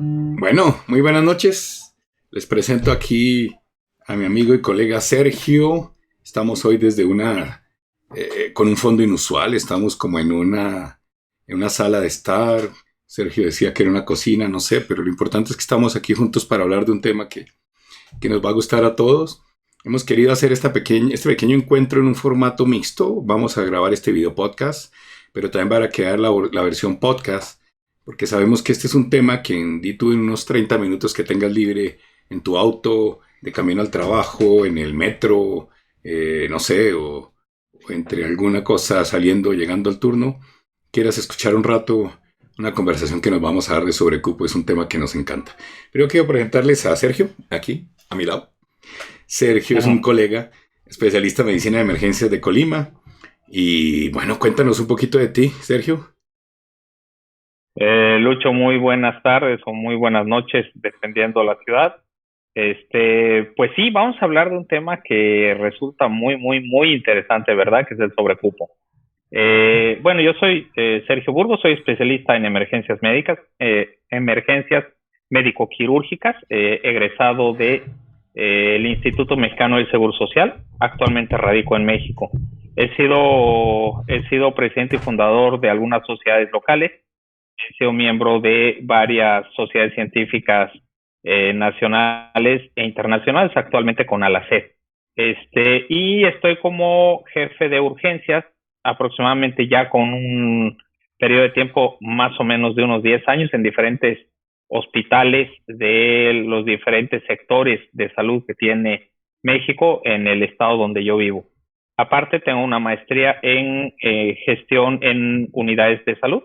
Bueno, muy buenas noches. Les presento aquí a mi amigo y colega Sergio. Estamos hoy desde con un fondo inusual. Estamos como en una sala de estar. Sergio decía que era una cocina, no sé, pero lo importante es que estamos aquí juntos para hablar de un tema que nos va a gustar a todos. Hemos querido hacer este pequeño encuentro en un formato mixto. Vamos a grabar este video podcast, pero también va a quedar la versión podcast, porque sabemos que este es un tema que tú en unos 30 minutos que tengas libre en tu auto, de camino al trabajo, en el metro, no sé, o entre alguna cosa saliendo, llegando al turno, quieras escuchar un rato una conversación que nos vamos a dar de sobrecupo. Es un tema que nos encanta. Pero quiero presentarles a Sergio, aquí, a mi lado. Sergio es un Ujú. colega especialista en medicina de emergencias de Colima. Y bueno, cuéntanos un poquito de ti, Sergio. Lucho, muy buenas tardes o muy buenas noches, dependiendo la ciudad. Pues sí, vamos a hablar de un tema que resulta muy interesante, ¿verdad? Que es el sobrecupo. Bueno, yo soy Sergio Burgos, soy especialista en emergencias médicas, emergencias médico-quirúrgicas, egresado de el Instituto Mexicano del Seguro Social. Actualmente radico en México. He sido presidente y fundador de algunas sociedades locales. He sido miembro de varias sociedades científicas nacionales e internacionales, actualmente con ALACED. Y estoy como jefe de urgencias aproximadamente ya con un periodo de tiempo más o menos de unos 10 años en diferentes hospitales de los diferentes sectores de salud que tiene México en el estado donde yo vivo. Aparte, tengo una maestría en gestión en unidades de salud,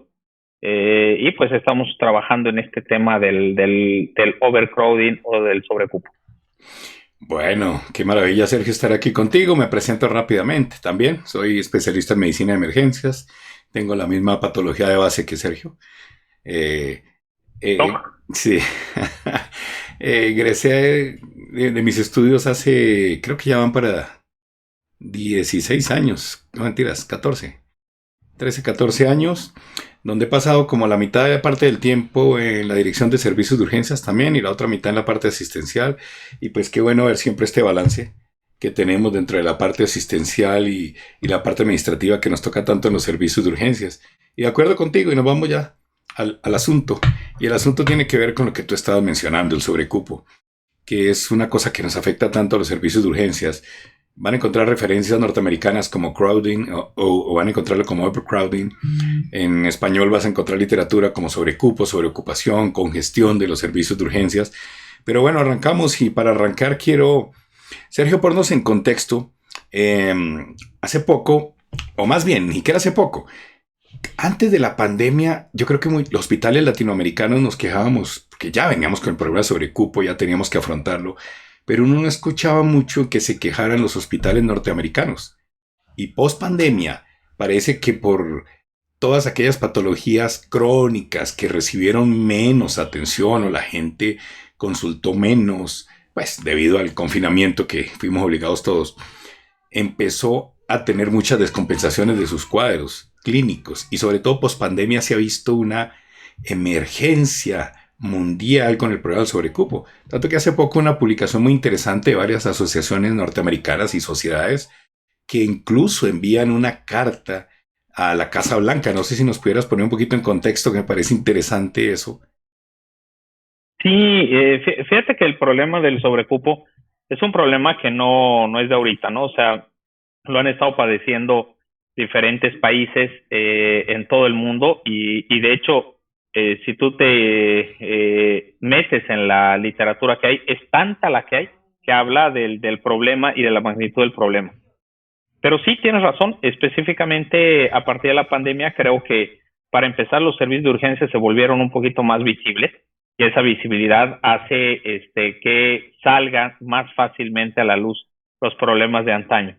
y pues estamos trabajando en este tema del overcrowding o del sobrecupo. Bueno, qué maravilla, Sergio, estar aquí contigo. Me presento rápidamente también. Soy especialista en medicina de emergencias. Tengo la misma patología de base que Sergio. Eh, sí. Egresé de mis estudios hace, creo que ya van para 16 años. No mentiras, 14. 13, 14 años, donde he pasado como la mitad de parte del tiempo en la dirección de servicios de urgencias también y la otra mitad en la parte asistencial. Y pues qué bueno ver siempre este balance que tenemos dentro de la parte asistencial y la parte administrativa que nos toca tanto en los servicios de urgencias. Y de acuerdo contigo, y nos vamos ya al asunto. Y el asunto tiene que ver con lo que tú estabas mencionando, el sobrecupo, que es una cosa que nos afecta tanto a los servicios de urgencias. Van a encontrar referencias norteamericanas como crowding o van a encontrarlo como overcrowding. En español vas a encontrar literatura como sobrecupo, sobreocupación, congestión de los servicios de urgencias. Pero bueno, arrancamos y para arrancar quiero, Sergio, ponernos en contexto. Eh, Hace poco, o más bien, ni siquiera hace poco, antes de la pandemia, yo creo que los hospitales latinoamericanos nos quejábamos, porque ya veníamos con el problema de sobrecupo, ya teníamos que afrontarlo, pero uno no escuchaba mucho que se quejaran los hospitales norteamericanos. Y post pandemia, parece que por todas aquellas patologías crónicas que recibieron menos atención o la gente consultó menos, pues debido al confinamiento que fuimos obligados todos, empezó a tener muchas descompensaciones de sus cuadros clínicos y sobre todo post pandemia se ha visto una emergencia mundial con el problema del sobrecupo. Tanto que hace poco una publicación muy interesante de varias asociaciones norteamericanas y sociedades que incluso envían una carta a la Casa Blanca. No sé si nos pudieras poner un poquito en contexto, que me parece interesante eso. Sí, fíjate que el problema del sobrecupo es un problema que no es de ahorita, ¿no? O sea, lo han estado padeciendo diferentes países en todo el mundo y de hecho, si tú te metes en la literatura que hay, es tanta la que hay que habla del problema y de la magnitud del problema. Pero sí tienes razón, específicamente a partir de la pandemia creo que para empezar los servicios de urgencia se volvieron un poquito más visibles y esa visibilidad hace que salgan más fácilmente a la luz los problemas de antaño.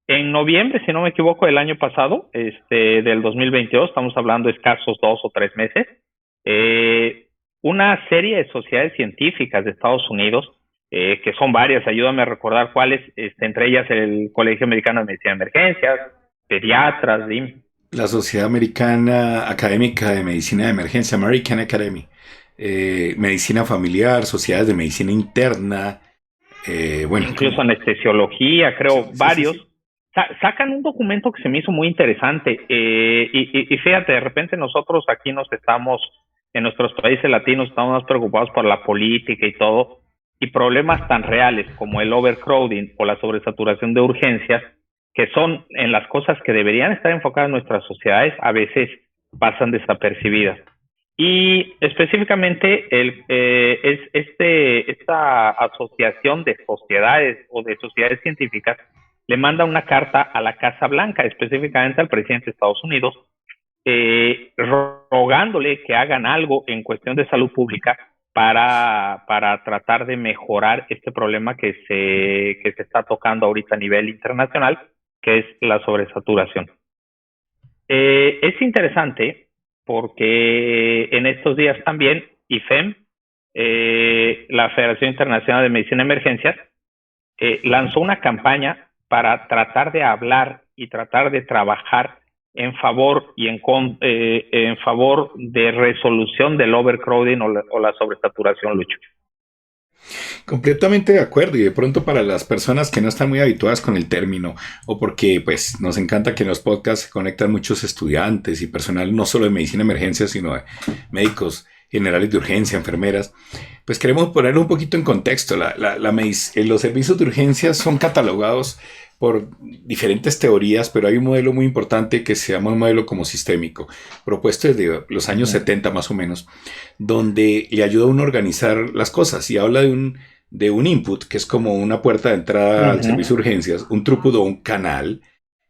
En noviembre, si no me equivoco, del año pasado, del 2022, estamos hablando de escasos 2 o 3 meses, eh, una serie de sociedades científicas de Estados Unidos, que son varias, ayúdame a recordar cuáles, entre ellas el Colegio Americano de Medicina de Emergencias, pediatras, dime. La Sociedad Americana Académica de Medicina de Emergencia, American Academy. medicina familiar, sociedades de medicina interna, bueno, incluso anestesiología, creo, sí, sí, varios. sí. Sacan un documento que se me hizo muy interesante. Y fíjate, de repente nosotros aquí en nuestros países latinos, estamos más preocupados por la política y todo, y problemas tan reales como el overcrowding o la sobresaturación de urgencias, que son en las cosas que deberían estar enfocadas en nuestras sociedades, a veces pasan desapercibidas. Y específicamente esta asociación de sociedades o de sociedades científicas le manda una carta a la Casa Blanca, específicamente al presidente de Estados Unidos, rogándole que hagan algo en cuestión de salud pública para tratar de mejorar este problema que se está tocando ahorita a nivel internacional, que es la sobresaturación. Es interesante porque en estos días también IFEM, la Federación Internacional de Medicina de Emergencias, lanzó una campaña para tratar de hablar y tratar de trabajar en favor en favor de resolución del overcrowding o la sobresaturación, Lucho. Completamente de acuerdo, y de pronto para las personas que no están muy habituadas con el término, o porque pues nos encanta que en los podcasts se conectan muchos estudiantes y personal no solo de medicina de emergencia, sino de médicos generales de urgencia, enfermeras, pues queremos ponerlo un poquito en contexto. Los servicios de urgencia son catalogados por diferentes teorías, pero hay un modelo muy importante que se llama un modelo como sistémico, propuesto desde los años 70 más o menos, donde le ayuda a uno a organizar las cosas y habla de un input, que es como una puerta de entrada al servicio de urgencias, un throughput o un canal,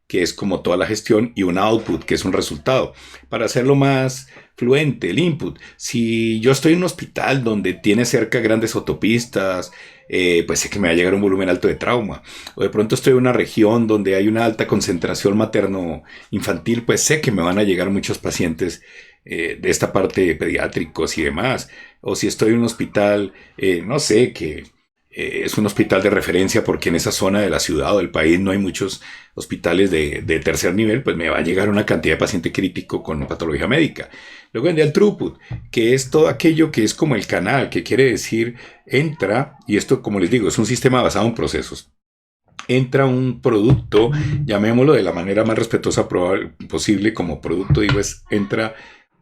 que es como toda la gestión, y un output, que es un resultado. Para hacerlo más fluente, el input. Si yo estoy en un hospital donde tiene cerca grandes autopistas, pues sé que me va a llegar un volumen alto de trauma. O de pronto estoy en una región donde hay una alta concentración materno-infantil, pues sé que me van a llegar muchos pacientes de esta parte de pediátricos y demás. O si estoy en un hospital, no sé, que es un hospital de referencia porque en esa zona de la ciudad o del país no hay muchos hospitales de tercer nivel, pues me va a llegar una cantidad de paciente crítico con patología médica. Luego vendría el throughput, que es todo aquello que es como el canal, que quiere decir entra, y esto como les digo, es un sistema basado en procesos. Entra un producto, llamémoslo de la manera más respetuosa posible como producto, digo, entra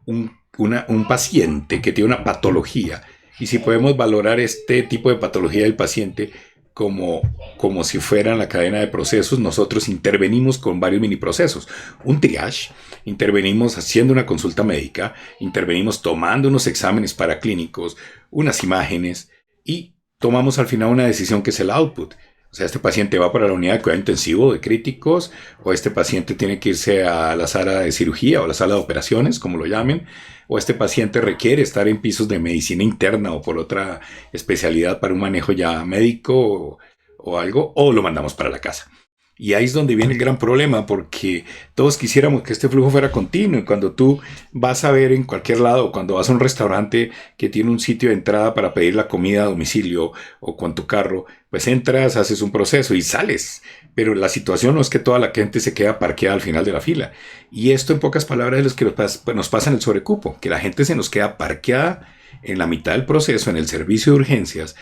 un paciente que tiene una patología, y si podemos valorar este tipo de patología del paciente como si fuera la cadena de procesos, nosotros intervenimos con varios mini procesos. Un triage, intervenimos haciendo una consulta médica, intervenimos tomando unos exámenes paraclínicos, unas imágenes y tomamos al final una decisión que es el output. O sea, este paciente va para la unidad de cuidado intensivo de críticos, o este paciente tiene que irse a la sala de cirugía o la sala de operaciones, como lo llamen, o este paciente requiere estar en pisos de medicina interna o por otra especialidad para un manejo ya médico o algo, o lo mandamos para la casa. Y ahí es donde viene el gran problema, porque todos quisiéramos que este flujo fuera continuo. Y cuando tú vas a ver en cualquier lado, cuando vas a un restaurante que tiene un sitio de entrada para pedir la comida a domicilio o con tu carro, pues entras, haces un proceso y sales. Pero la situación no es que toda la gente se queda parqueada al final de la fila. Y esto, en pocas palabras, es lo que nos pasa en el sobrecupo, que la gente se nos queda parqueada en la mitad del proceso, en el servicio de urgencias,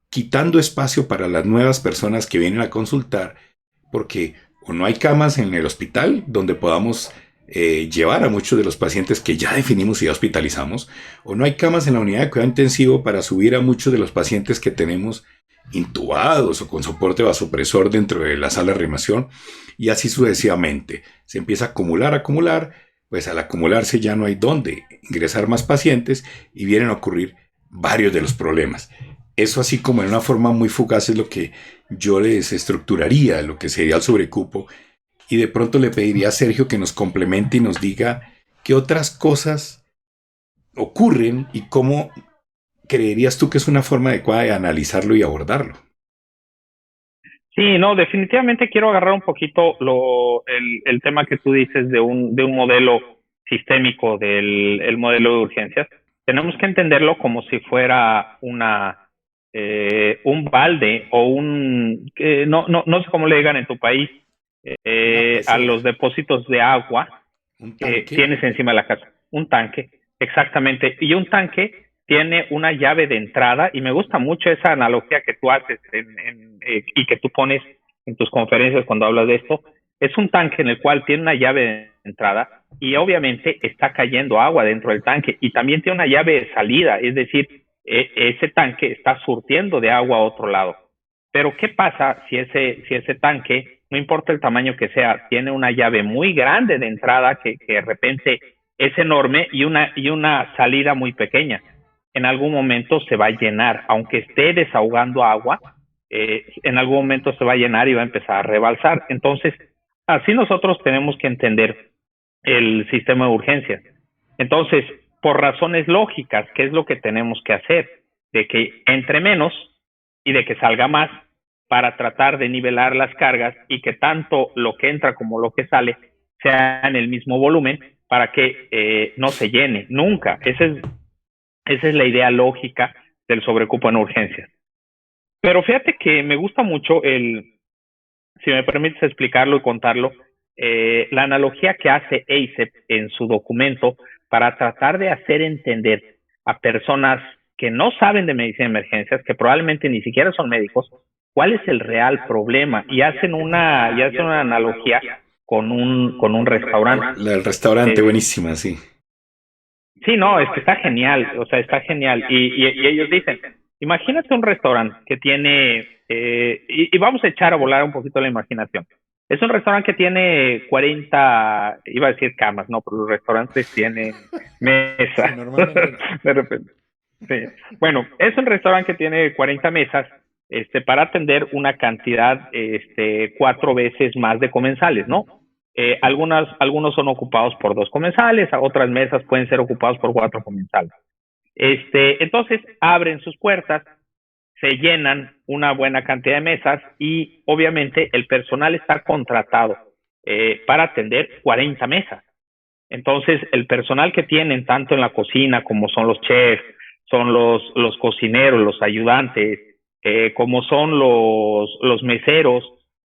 quitando espacio para las nuevas personas que vienen a consultar, porque o no hay camas en el hospital donde podamos llevar a muchos de los pacientes que ya definimos y ya hospitalizamos, o no hay camas en la unidad de cuidado intensivo para subir a muchos de los pacientes que tenemos intubados o con soporte vasopresor dentro de la sala de reanimación, y así sucesivamente. Se empieza a acumular, pues al acumularse ya no hay dónde ingresar más pacientes y vienen a ocurrir varios de los problemas. Eso así como en una forma muy fugaz es lo que yo les estructuraría, lo que sería el sobrecupo, y de pronto le pediría a Sergio que nos complemente y nos diga qué otras cosas ocurren y cómo creerías tú que es una forma adecuada de analizarlo y abordarlo. Sí, no, definitivamente quiero agarrar un poquito el tema que tú dices de un modelo sistémico el modelo de urgencias. Tenemos que entenderlo como si fuera un balde o no sé cómo le digan en tu país, Una a pecera, los depósitos de agua un que tanque. tienes encima de la casa. Un tanque, exactamente. Y un tanque tiene una llave de entrada, y me gusta mucho esa analogía que tú haces y que tú pones en tus conferencias cuando hablas de esto. Es un tanque en el cual tiene una llave de entrada y obviamente está cayendo agua dentro del tanque, y también tiene una llave de salida, es decir, ese tanque está surtiendo de agua a otro lado. Pero ¿qué pasa si ese tanque, no importa el tamaño que sea, tiene una llave muy grande de entrada que de repente es enorme y una salida muy pequeña? En algún momento se va a llenar, aunque esté desahogando agua, en algún momento se va a llenar y va a empezar a rebalsar. Entonces, así nosotros tenemos que entender el sistema de urgencias. Entonces, por razones lógicas, ¿qué es lo que tenemos que hacer? De que entre menos y de que salga más, para tratar de nivelar las cargas y que tanto lo que entra como lo que sale sea en el mismo volumen, para que no se llene nunca. Esa es la idea lógica del sobrecupo en urgencias. Pero fíjate que me gusta mucho si me permites explicarlo y contarlo, la analogía que hace ACEP en su documento para tratar de hacer entender a personas que no saben de medicina de emergencias, que probablemente ni siquiera son médicos, cuál es el real problema, y hacen una analogía con un restaurante. La del restaurante, buenísima, sí. Sí, no, es que está genial, o sea, está genial. Y ellos dicen, imagínate un restaurante que tiene, y vamos a echar a volar un poquito la imaginación. Es un restaurante que tiene 40, iba a decir camas, no, pero los restaurantes tienen mesas. Sí, normalmente. De repente. Sí. Bueno, es un restaurante que tiene 40 mesas, para atender una cantidad, 4 veces más de comensales, ¿no? Algunos son ocupados por 2 comensales, otras mesas pueden ser ocupadas por 4 comensales. Entonces abren sus puertas, se llenan una buena cantidad de mesas y obviamente el personal está contratado para atender 40 mesas. Entonces el personal que tienen tanto en la cocina, como son los chefs, son los cocineros, los ayudantes, como son los meseros,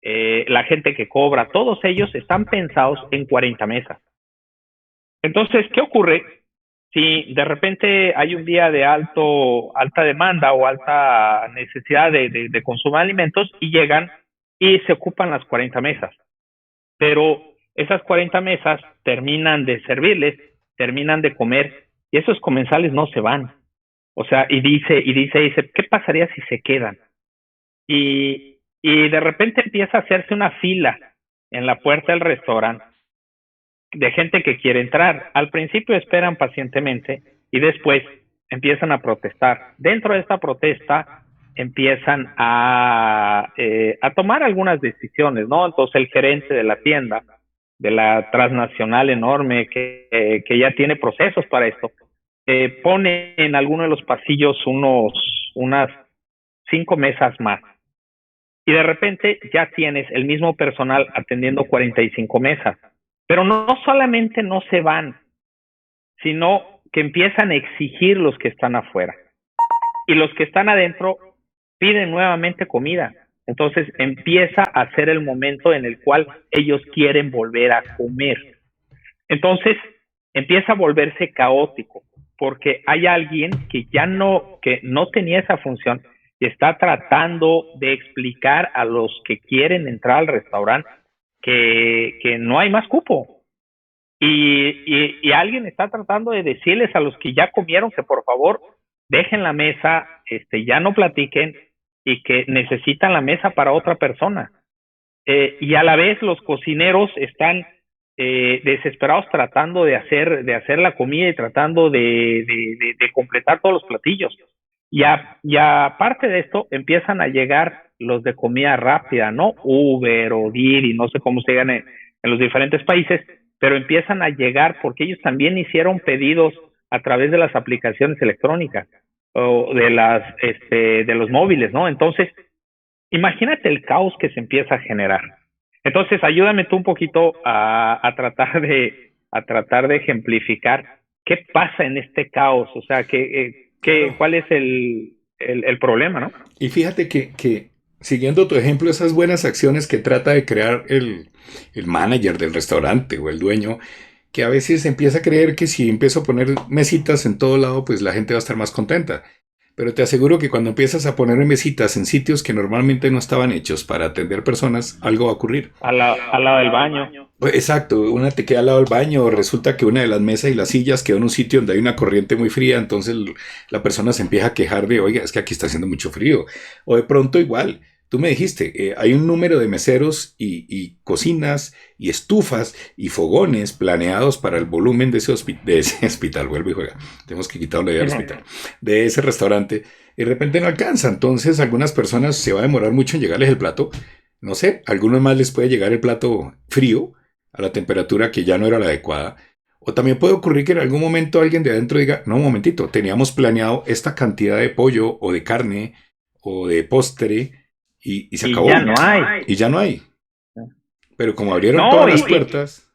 la gente que cobra, todos ellos están pensados en 40 mesas. Entonces, ¿qué ocurre si de repente hay un día de alta demanda o alta necesidad de consumo de alimentos y llegan y se ocupan las 40 mesas? Pero esas 40 mesas terminan de servirles, terminan de comer, y esos comensales no se van. O sea, dice, ¿qué pasaría si se quedan? Y de repente empieza a hacerse una fila en la puerta del restaurante de gente que quiere entrar. Al principio esperan pacientemente y después empiezan a protestar. Dentro de esta protesta empiezan a tomar algunas decisiones, ¿no? Entonces el gerente de la tienda, de la transnacional enorme que ya tiene procesos para esto, pone en alguno de los pasillos unas 5 mesas más. Y de repente ya tienes el mismo personal atendiendo 45 mesas. Pero no solamente no se van, sino que empiezan a exigir los que están afuera. Y los que están adentro piden nuevamente comida. Entonces empieza a ser el momento en el cual ellos quieren volver a comer. Entonces empieza a volverse caótico, porque hay alguien que no tenía esa función y está tratando de explicar a los que quieren entrar al restaurante que no hay más cupo. Y alguien está tratando de decirles a los que ya comieron que por favor dejen la mesa, ya no platiquen, y que necesitan la mesa para otra persona. Y a la vez los cocineros están desesperados tratando de hacer la comida y tratando de completar todos los platillos. Y aparte de esto, empiezan a llegar los de comida rápida, ¿no? Uber o Didi, no sé cómo se llaman en los diferentes países, pero empiezan a llegar porque ellos también hicieron pedidos a través de las aplicaciones electrónicas o de los móviles, ¿no? Entonces, imagínate el caos que se empieza a generar. Entonces, ayúdame tú un poquito a tratar de ejemplificar qué pasa en este caos, o sea, ¿cuál es el problema, ¿no? Y fíjate que siguiendo tu ejemplo, esas buenas acciones que trata de crear el manager del restaurante o el dueño, que a veces empieza a creer que si empiezo a poner mesitas en todo lado, pues la gente va a estar más contenta. Pero te aseguro que cuando empiezas a poner mesitas en sitios que normalmente no estaban hechos para atender personas, algo va a ocurrir. Al lado del baño. Pues, exacto, una te queda al lado del baño, resulta que una de las mesas y las sillas quedó en un sitio donde hay una corriente muy fría, entonces la persona se empieza a quejar de, oiga, es que aquí está haciendo mucho frío. O de pronto igual, tú me dijiste, hay un número de meseros y cocinas y estufas y fogones planeados para el volumen de ese hospital, vuelve y juega, tenemos que quitarlo de al hospital, de ese restaurante, y de repente no alcanza, entonces algunas personas se va a demorar mucho en llegarles el plato, no sé, a algunos más les puede llegar el plato frío, a la temperatura que ya no era la adecuada. O también puede ocurrir que en algún momento alguien de adentro diga, no, un momentito, teníamos planeado esta cantidad de pollo o de carne o de postre y se acabó. Ya no hay. Y ya no hay. Pero como abrieron No, todas las puertas.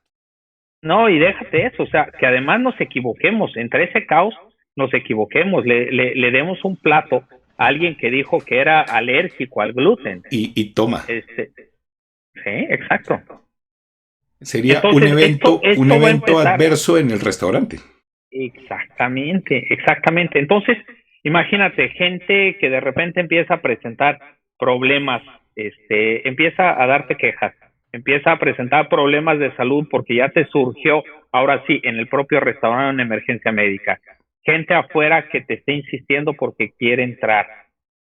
No, y déjate eso, o sea, que además nos equivoquemos, entre ese caos nos equivoquemos, le demos un plato a alguien que dijo que era alérgico al gluten. Y toma. Sí, exacto. Sería Entonces, un evento adverso en el restaurante. Exactamente. Entonces, imagínate, gente que de repente empieza a presentar problemas, empieza a darte quejas, empieza a presentar problemas de salud porque ya te surgió, ahora sí, en el propio restaurante una emergencia médica. Gente afuera que te esté insistiendo porque quiere entrar.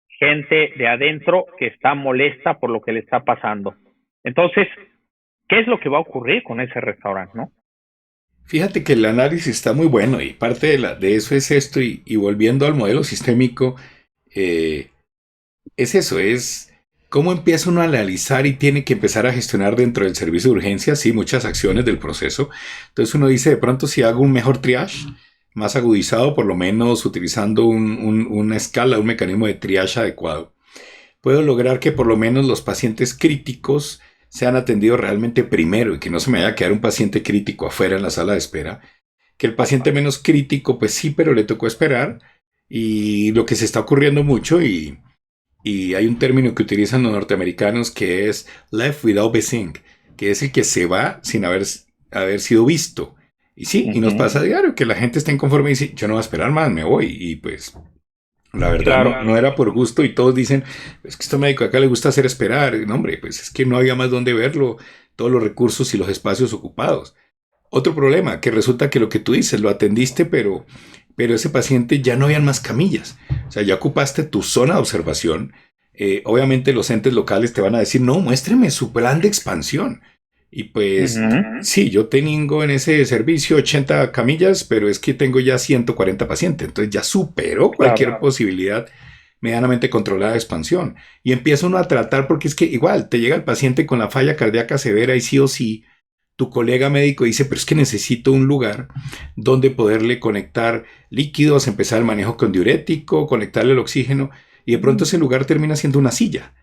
Gente de adentro que está molesta por lo que le está pasando. Entonces, ¿qué es lo que va a ocurrir con ese restaurante, no? Fíjate que el análisis está muy bueno y parte de eso es esto y volviendo al modelo sistémico, es eso, es cómo empieza uno a analizar y tiene que empezar a gestionar dentro del servicio de urgencia, sí, muchas acciones del proceso. Entonces uno dice, de pronto si hago un mejor triage, más agudizado, por lo menos utilizando una escala, un mecanismo de triage adecuado, puedo lograr que por lo menos los pacientes críticos sean atendidos realmente primero y que no se me vaya a quedar un paciente crítico afuera en la sala de espera. Que el paciente menos crítico, pues sí, pero le tocó esperar. Y lo que se está ocurriendo mucho, y hay un término que utilizan los norteamericanos que es left without being seen, que es el que se va sin haber sido visto. Y sí, y nos pasa a diario que la gente está inconforme y dice, yo no voy a esperar más, me voy. Y pues la verdad no era por gusto y todos dicen, es que este médico acá le gusta hacer esperar. No, hombre, pues es que no había más donde verlo, todos los recursos y los espacios ocupados. Otro problema, que resulta que lo que tú dices, lo atendiste, pero ese paciente ya no habían más camillas. O sea, ya ocupaste tu zona de observación. Obviamente los entes locales te van a decir, no, muéstreme su plan de expansión. Y pues, sí, yo tengo en ese servicio 80 camillas, pero es que tengo ya 140 pacientes. Entonces ya superó cualquier posibilidad medianamente controlada de expansión. Y empieza uno a tratar, porque es que igual te llega el paciente con la falla cardíaca severa y sí o sí, tu colega médico dice, pero es que necesito un lugar donde poderle conectar líquidos, empezar el manejo con diurético, conectarle el oxígeno, y de pronto ese lugar termina siendo una silla.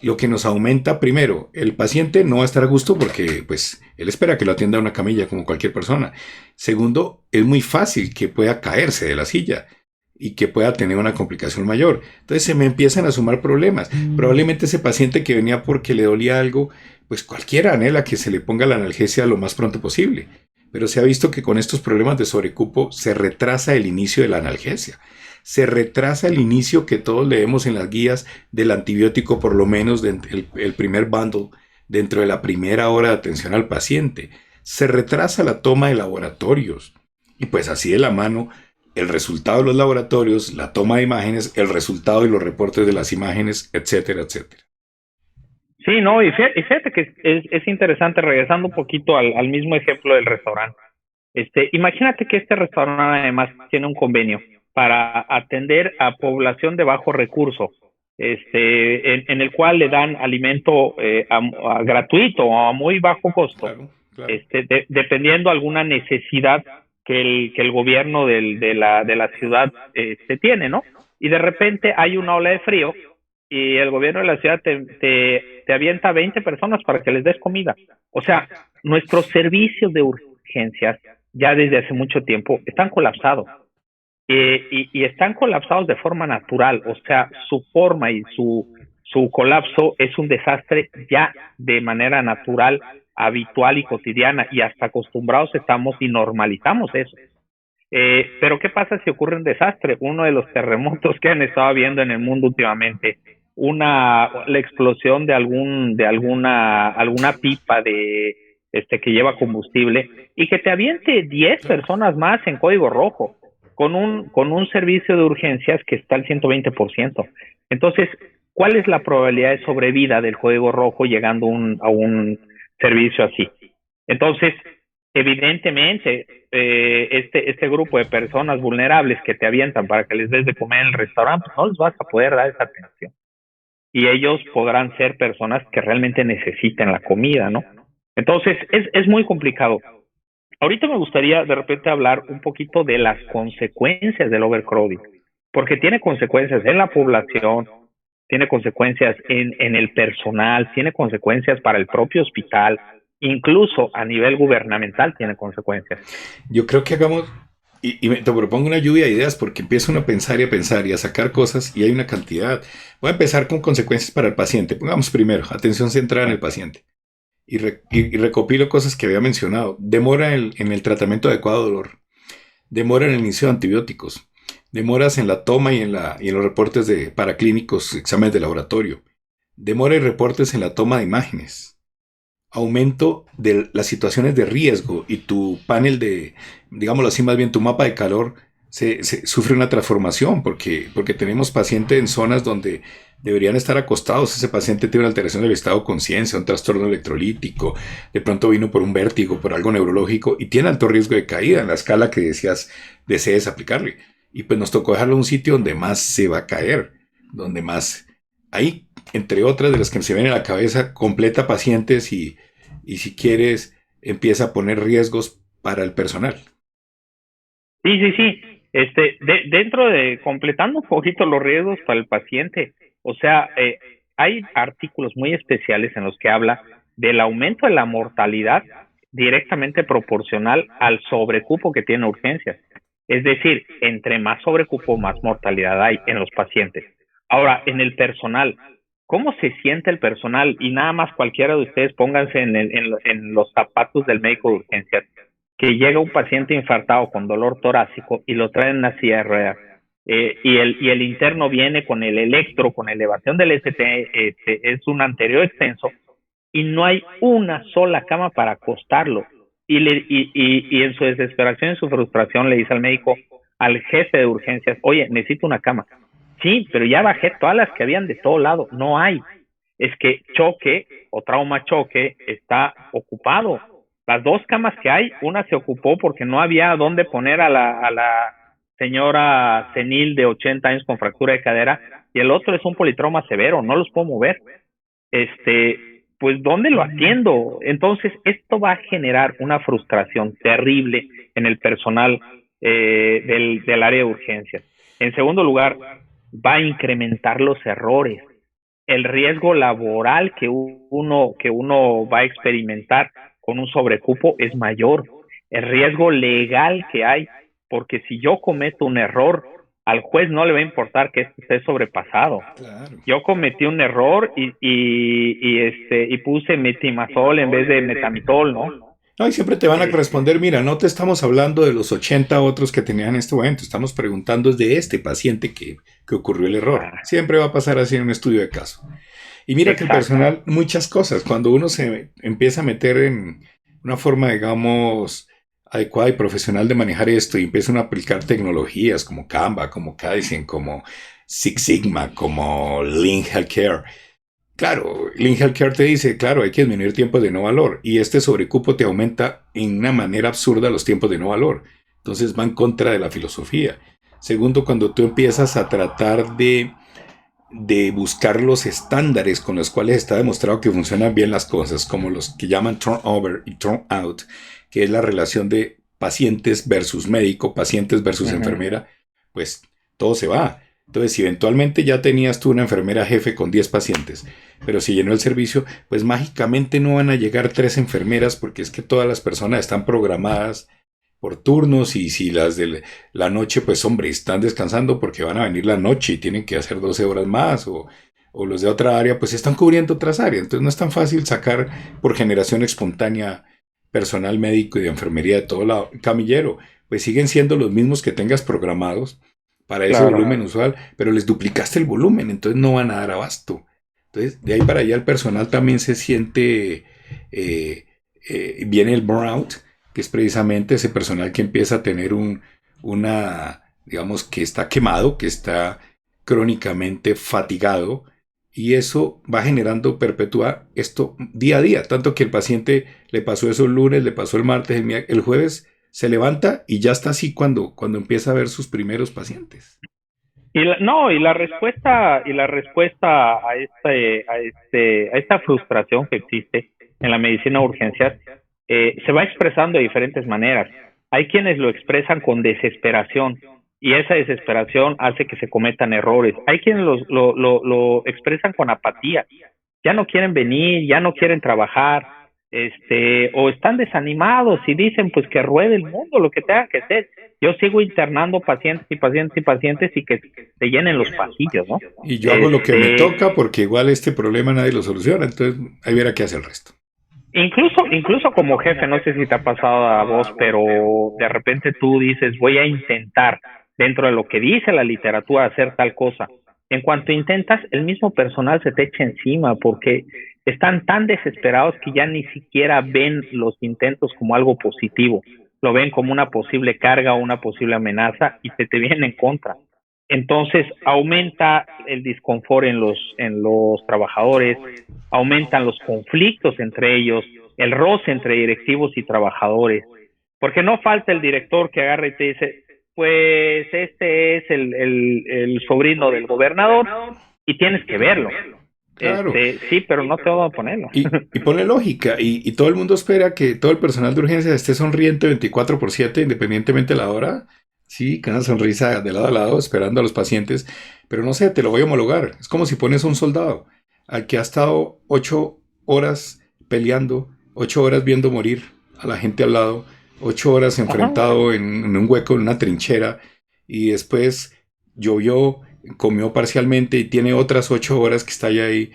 Lo que nos aumenta, primero, el paciente no va a estar a gusto porque pues él espera que lo atienda una camilla como cualquier persona. Segundo, es muy fácil que pueda caerse de la silla y que pueda tener una complicación mayor. Entonces se me empiezan a sumar problemas. Probablemente ese paciente que venía porque le dolía algo, pues cualquiera anhela que se le ponga la analgesia lo más pronto posible. Pero se ha visto que con estos problemas de sobrecupo se retrasa el inicio de la analgesia. Se retrasa el inicio que todos leemos en las guías del antibiótico, por lo menos el primer bundle, dentro de la primera hora de atención al paciente. Se retrasa la toma de laboratorios. Y pues así de la mano, el resultado de los laboratorios, la toma de imágenes, el resultado y los reportes de las imágenes, etcétera, etcétera. Sí, no, y fíjate que es interesante, regresando un poquito al mismo ejemplo del restaurante. Imagínate que este restaurante además tiene un convenio para atender a población de bajo recurso, en el cual le dan alimento gratuito o a muy bajo costo, claro. dependiendo alguna necesidad que el gobierno de la ciudad tiene, ¿no? Y de repente hay una ola de frío y el gobierno de la ciudad te avienta 20 personas para que les des comida. O sea, nuestros servicios de urgencias ya desde hace mucho tiempo están colapsados. Y están colapsados de forma natural, o sea, su forma y su colapso es un desastre ya de manera natural habitual y cotidiana y hasta acostumbrados estamos y normalizamos eso. Pero ¿qué pasa si ocurre un desastre? Uno de los terremotos que han estado viendo en el mundo últimamente, la explosión alguna pipa que lleva combustible y que te aviente 10 personas más en código rojo con un servicio de urgencias que está al 120%. Entonces, ¿cuál es la probabilidad de sobrevida del código rojo llegando a un servicio así? Entonces, evidentemente, este grupo de personas vulnerables que te avientan para que les des de comer en el restaurante, pues no les vas a poder dar esa atención. Y ellos podrán ser personas que realmente necesiten la comida, ¿no? Entonces, es muy complicado. Ahorita me gustaría de repente hablar un poquito de las consecuencias del overcrowding, porque tiene consecuencias en la población, tiene consecuencias en el personal, tiene consecuencias para el propio hospital, incluso a nivel gubernamental tiene consecuencias. Yo creo que hagamos, te propongo una lluvia de ideas porque empieza uno a pensar y a sacar cosas y hay una cantidad. Voy a empezar con consecuencias para el paciente. Pongamos primero, atención centrada en el paciente. Y recopilo cosas que había mencionado. Demora en el tratamiento adecuado de dolor. Demora en el inicio de antibióticos. Demoras en la toma y en los reportes de paraclínicos, exámenes de laboratorio. Demora y reportes en la toma de imágenes. Aumento de las situaciones de riesgo y tu panel digámoslo así, más bien tu mapa de calor sufre una transformación porque tenemos pacientes en zonas donde deberían estar acostados. Ese paciente tiene una alteración del estado de conciencia, un trastorno electrolítico, de pronto vino por un vértigo, por algo neurológico y tiene alto riesgo de caída en la escala que desees aplicarle. Y pues nos tocó dejarlo en un sitio donde más se va a caer, donde más... Ahí, entre otras de las que se ven en la cabeza, completa pacientes y si quieres, empieza a poner riesgos para el personal. Sí. Dentro de completando un poquito los riesgos para el paciente, o sea, hay artículos muy especiales en los que habla del aumento de la mortalidad directamente proporcional al sobrecupo que tiene urgencias. Es decir, entre más sobrecupo, más mortalidad hay en los pacientes. Ahora, en el personal, ¿cómo se siente el personal? Y nada más cualquiera de ustedes pónganse en los zapatos del médico de urgencias, que llega un paciente infartado con dolor torácico y lo traen en una silla de ruedas. Y el interno viene con el electro, con elevación del ST, es un anterior extenso, y no hay una sola cama para acostarlo. Y en su desesperación, en su frustración, le dice al médico, al jefe de urgencias, oye, necesito una cama. Sí, pero ya bajé todas las que habían de todo lado, no hay. Es que choque o trauma choque está ocupado. Las 2 camas que hay, una se ocupó porque no había dónde poner a la señora senil de 80 años con fractura de cadera, y el otro es un politrauma severo, no los puedo mover. Pues ¿dónde lo atiendo? Entonces, esto va a generar una frustración terrible en el personal del área de urgencias. En segundo lugar, va a incrementar los errores. El riesgo laboral que uno va a experimentar con un sobrecupo es mayor. El riesgo legal que hay, porque si yo cometo un error, al juez no le va a importar que esto esté sobrepasado. Claro. Yo cometí un error y puse metimazol en vez de metamitol, ¿no? No, y siempre te van a responder, mira, no te estamos hablando de los 80 otros que tenían en este momento, estamos preguntando de este paciente que ocurrió el error. Siempre va a pasar así en un estudio de caso. Y mira que el personal, muchas cosas, cuando uno se empieza a meter en una forma, digamos, adecuada y profesional de manejar esto y empiezan a aplicar tecnologías como Canva, como Kaizen, como Six Sigma, como Lean Healthcare. Claro, Lean Healthcare te dice, claro, hay que disminuir tiempos de no valor y este sobrecupo te aumenta en una manera absurda los tiempos de no valor. Entonces va en contra de la filosofía. Segundo, cuando tú empiezas a tratar de buscar los estándares con los cuales está demostrado que funcionan bien las cosas, como los que llaman turnover y turnout, que es la relación de pacientes versus médico, pacientes versus enfermera, pues todo se va. Entonces, si eventualmente ya tenías tú una enfermera jefe con 10 pacientes, pero si llenó el servicio, pues mágicamente no van a llegar 3 enfermeras porque es que todas las personas están programadas por turnos y si las de la noche, pues hombre, están descansando porque van a venir la noche y tienen que hacer 12 horas más o o los de otra área, pues están cubriendo otras áreas. Entonces no es tan fácil sacar por generación espontánea personal médico y de enfermería de todo lado. Camillero, pues siguen siendo los mismos que tengas programados para ese volumen usual, pero les duplicaste el volumen, entonces no van a dar abasto. Entonces, de ahí para allá el personal también se siente, viene el burnout, que es precisamente ese personal que empieza a tener digamos, que está quemado, que está crónicamente fatigado, y eso va generando, perpetúa esto día a día, tanto que el paciente le pasó eso el lunes, le pasó el martes, el jueves, se levanta y ya está así cuando empieza a ver sus primeros pacientes. Y la respuesta a esta frustración que existe en la medicina de urgencias se va expresando de diferentes maneras. Hay quienes lo expresan con desesperación y esa desesperación hace que se cometan errores. Hay quienes lo expresan con apatía. Ya no quieren venir, ya no quieren trabajar, o están desanimados y dicen pues que ruede el mundo, lo que tenga que ser. Yo sigo internando pacientes y pacientes y pacientes y que se llenen los pasillos, ¿no? Y yo hago lo que me toca porque igual este problema nadie lo soluciona, entonces ahí verá qué hace el resto. Incluso como jefe, no sé si te ha pasado a vos, pero de repente tú dices, voy a intentar, dentro de lo que dice la literatura, hacer tal cosa. En cuanto intentas, el mismo personal se te echa encima porque están tan desesperados que ya ni siquiera ven los intentos como algo positivo. Lo ven como una posible carga o una posible amenaza y se te vienen en contra. Entonces aumenta el disconfort en los trabajadores, aumentan los conflictos entre ellos, el roce entre directivos y trabajadores, porque no falta el director que agarre y te dice, pues este es el sobrino del gobernador y tienes que verlo. Claro. Sí, pero no te voy a ponerlo. Y pone lógica, y todo el mundo espera que todo el personal de urgencias esté sonriente 24/7, independientemente de la hora. Sí, con una sonrisa de lado a lado, esperando a los pacientes. Pero no sé, te lo voy a homologar. Es como si pones a un soldado al que ha estado 8 horas peleando, 8 horas viendo morir a la gente al lado, 8 horas enfrentado en un hueco, en una trinchera, y después llovió, comió parcialmente y tiene otras 8 horas que está ahí.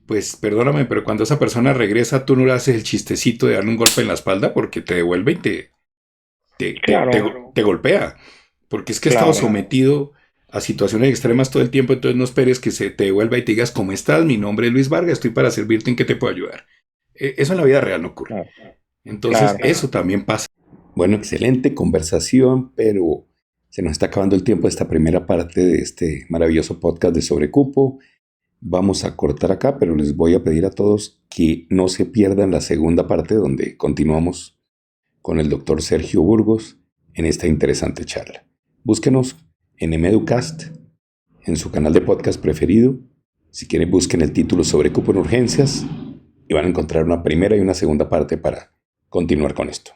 Pues perdóname, pero cuando esa persona regresa, tú no le haces el chistecito de darle un golpe en la espalda porque te devuelve y te golpea. Porque es que he estado sometido a situaciones extremas todo el tiempo, entonces no esperes que se te devuelva y te digas, ¿cómo estás? Mi nombre es Luis Vargas, estoy para servirte, ¿en qué te puedo ayudar? Eso en la vida real no ocurre. Entonces, eso también pasa. Bueno, excelente conversación, pero se nos está acabando el tiempo de esta primera parte de este maravilloso podcast de Sobrecupo. Vamos a cortar acá, pero les voy a pedir a todos que no se pierdan la segunda parte donde continuamos con el doctor Sergio Burgos en esta interesante charla. Búsquenos en Emeducast, en su canal de podcast preferido. Si quieren, busquen el título Sobrecupo en Urgencias y van a encontrar una primera y una segunda parte para continuar con esto.